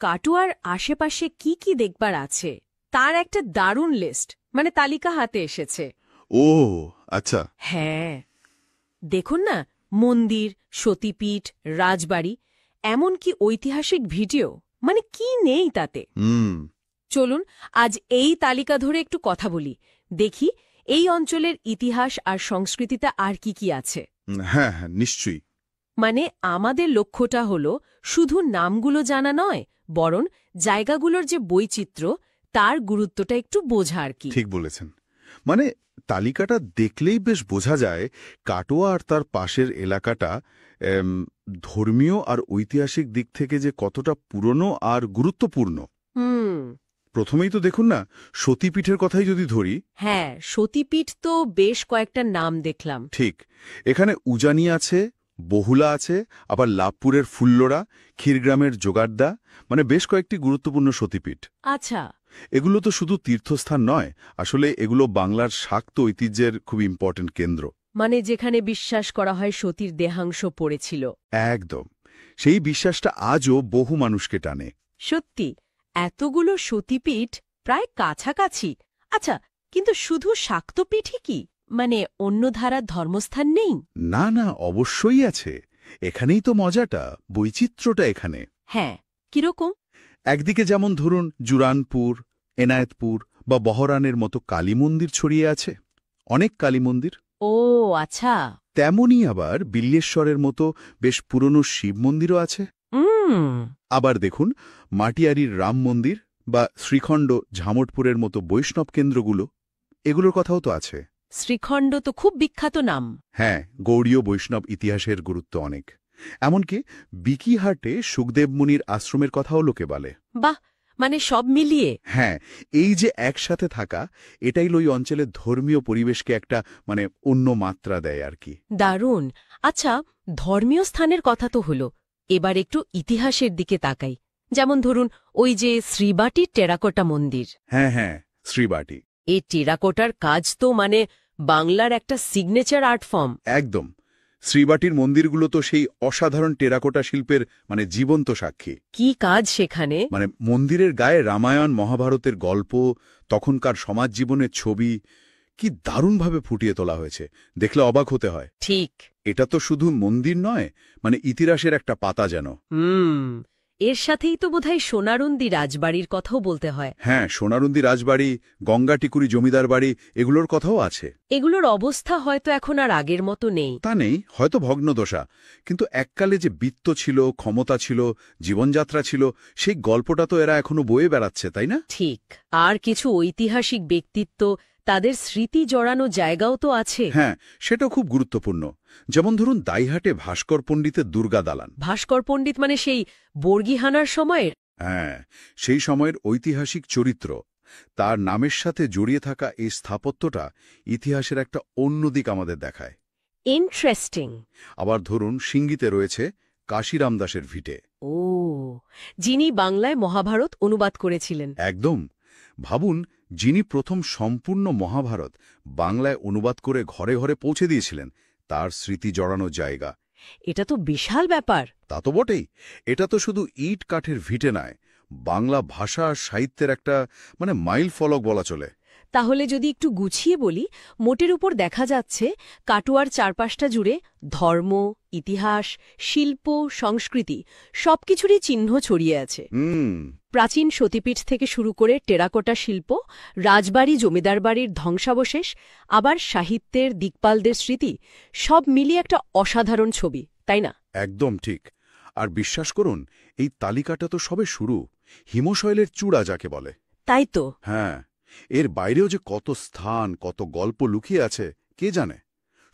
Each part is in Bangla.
কাটোয়ার আশেপাশে কি কি দেখবার আছে তার একটা দারুণ লিস্ট তালিকা হাতে এসেছে। ও আচ্ছা। হ্যাঁ, দেখুন না, মন্দির, সতীপীঠ, রাজবাড়ি, এমনকি ঐতিহাসিক ভিডিও, কি নেই তাতে। চলুন আজ এই তালিকা ধরে একটু কথা বলি, দেখি এই অঞ্চলের ইতিহাস আর সংস্কৃতিতে আর কি কি আছে। হ্যাঁ হ্যাঁ, নিশ্চয়ই। আমাদের লক্ষ্যটা হলো শুধু নামগুলো জানা নয়, বরং জায়গাগুলোর যে বৈচিত্র্য তার গুরুত্বটা একটু বোঝা আর কি। ঠিক বলেছেন। তালিকাটা দেখলেই বেশ বোঝা যায় কাটোয়া আর তার পাশের এলাকাটা ধর্মীয় আর ঐতিহাসিক দিক থেকে যে কতটা পুরনো আর গুরুত্বপূর্ণ। প্রথমেই তো দেখুন না, সতীপীঠের কথাই যদি ধরি। হ্যাঁ, সতীপীঠ তো বেশ কয়েকটা নাম দেখলাম। ঠিক, এখানে উজানি আছে, বহুলা আছে, আবার লাভপুরের ফুল্লরা, ক্ষীরগ্রামের জোগাড়দা, বেশ কয়েকটি গুরুত্বপূর্ণ সতীপীঠ। আচ্ছা, এগুলো তো শুধু তীর্থস্থান নয়, আসলে এগুলো বাংলার শাক্ত ঐতিহ্যের খুব ইম্পর্টেন্ট কেন্দ্র। যেখানে বিশ্বাস করা হয় সতীর দেহাংশ পড়েছিল। একদম, সেই বিশ্বাসটা আজও বহু মানুষকে টানে। সত্যি, এতগুলো সতীপীঠ প্রায় কাছাকাছি। আচ্ছা, কিন্তু শুধু শাক্তপীঠই কি, অন্য ধারার ধর্মস্থান নেই? না না, অবশ্যই আছে। এখানেই তো মজাটা, বৈচিত্র্যটা এখানে। হ্যাঁ, কিরকম? একদিকে যেমন ধরুন জুরানপুর, এনায়েতপুর বা বহরানের মতো কালী মন্দির ছড়িয়ে আছে, অনেক কালী মন্দির। ও আচ্ছা। তেমনই আবার বিল্লেশ্বরের মতো বেশ পুরনো শিব মন্দিরও আছে। আবার দেখুন মাটিয়ারির রাম মন্দির বা শ্রীখণ্ড ঝামটপুরের মতো বৈষ্ণব কেন্দ্রগুলো, এগুলোর কথাও তো আছে। শ্রীখণ্ড তো খুব বিখ্যাত নাম। হ্যাঁ, গৌড়ীয় বৈষ্ণব ইতিহাসের গুরুত্ব অনেক। এমনকি বিকিহাটে সুখদেব মুনির আশ্রমের কথাও লোকে বলে। বাহ, সব মিলিয়ে। হ্যাঁ, এই যে একসাথে থাকা, এটাই ওই অঞ্চলের ধর্মীয় পরিবেশকে একটা অন্য মাত্রা দেয় আর কি। দারুণ। আচ্ছা, ধর্মীয় স্থানের কথা তো হলো, এবার একটু ইতিহাসের দিকে তাকাই। যেমন ধরুন ওই যে শ্রীবাটির টেরাকোটা মন্দির। হ্যাঁ হ্যাঁ, শ্রীবাটি। এই টেরাকোটার কাজ তো বাংলার একটা সিগনেচার আর্ট ফর্ম। একদম, শ্রীবাটির মন্দিরগুলো তো সেই অসাধারণ টেরাকোটা শিল্পের জীবন্ত সাক্ষী। কি কাজ সেখানে! মন্দিরের গায়ে রামায়ণ মহাভারতের গল্প, তখনকার সমাজ জীবনের ছবি কি দারুণভাবে ফুটিয়ে তোলা হয়েছে, দেখলে অবাক হতে হয়। ঠিক, এটা তো শুধু মন্দির নয়, ইতিহাসের একটা পাতা যেন। এর সাথেই তো বোধহয় সোনারুন্দি রাজবাড়ির কথাও বলতে হয়। হ্যাঁ, সোনারুন্দি রাজবাড়ি, গঙ্গাটিকুরি জমিদার বাড়ি, এগুলোর কথাও আছে। এগুলোর অবস্থা হয়তো এখন আর আগের মতো নেই। তা নেই, হয়তো ভগ্নদশা, কিন্তু এককালে যে বিত্ত ছিল, ক্ষমতা ছিল, জীবনযাত্রা ছিল, সেই গল্পটা তো এরা এখনো বয়ে বেড়াচ্ছে, তাই না? ঠিক, আর কিছু ঐতিহাসিক ব্যক্তিত্ব, তাদের স্মৃতি জড়ানো জায়গাও তো আছে। হ্যাঁ, সেটাও খুব গুরুত্বপূর্ণ। যেমন ধরুন দাইহাটে ভাস্কর পণ্ডিতের দুর্গা দালান। ভাস্কর পণ্ডিত সেই বর্গীহানার সময়ের? হ্যাঁ, সেই সময়ের ঐতিহাসিক চরিত্র। তার নামের সাথে জড়িয়ে থাকা এই স্থাপত্যটা ইতিহাসের একটা অন্য দিক আমাদের দেখায়। ইন্টারেস্টিং। আবার ধরুন সিঙ্গিতে রয়েছে কাশিরাম দাসের ভিটে। ও, যিনি বাংলায় মহাভারত অনুবাদ করেছিলেন। একদম, ভাবুন, যিনি প্রথম সম্পূর্ণ মহাভারত বাংলায় অনুবাদ করে ঘরে ঘরে পৌঁছে দিয়েছিলেন, তার স্মৃতি জড়ানো জায়গা। এটা তো বিশাল ব্যাপার। তা তো বটেই। এটা তো শুধু ইট কাঠের ভিটে নয়, বাংলা ভাষা আর সাহিত্যের একটা মাইল ফলক বলা চলে। তাহলে যদি একটু গুছিয়ে বলি, মোটের উপর দেখা যাচ্ছে কাটোয়ার চারপাশটা জুড়ে ধর্ম, ইতিহাস, শিল্প, সংস্কৃতি সবকিছুরই চিহ্ন ছড়িয়ে আছে। প্রাচীন সতীপীঠ থেকে শুরু করে টেরাকোটা শিল্প, রাজবাড়ি জমিদার বাড়ির ধ্বংসাবশেষ, আবার সাহিত্যের দিকপালদের স্মৃতি, সব মিলিয়ে একটা অসাধারণ ছবি, তাই না? একদম ঠিক। আর বিশ্বাস করুন, এই তালিকাটা তো সবে শুরু, হিমশৈলের চূড়া যাকে বলে। তাই তো। হ্যাঁ, এর বাইরেও যে কত স্থান, কত গল্প লুকিয়ে আছে কে জানে।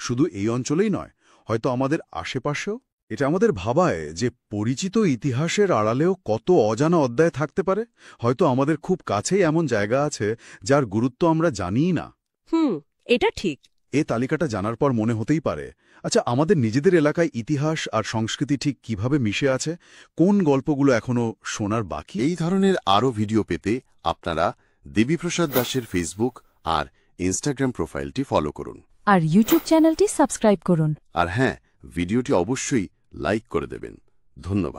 শুধু এই অঞ্চলেই নয়, হয়তো আমাদের আশেপাশেও। এটা আমাদের ভাবায় যে পরিচিত ইতিহাসের আড়ালেও কত অজানা অধ্যায় থাকতে পারে। হয়তো আমাদের খুব কাছেই এমন জায়গা আছে যার গুরুত্ব আমরা জানিই না। এটা ঠিক। এ তালিকাটা জানার পর মনে হতেই পারে, আচ্ছা, আমাদের নিজেদের এলাকায় ইতিহাস আর সংস্কৃতি ঠিক কিভাবে মিশে আছে, কোন গল্পগুলো এখনো শোনার বাকি। এই ধরনের আরও ভিডিও পেতে আপনারা দেবীপ্রসাদ দাসের ফেসবুক আর ইনস্টাগ্রাম প্রোফাইলটি ফলো করুন, আর ইউটিউব চ্যানেলটি সাবস্ক্রাইব করুন। আর হ্যাঁ, ভিডিওটি অবশ্যই লাইক করে দেবেন। ধন্যবাদ।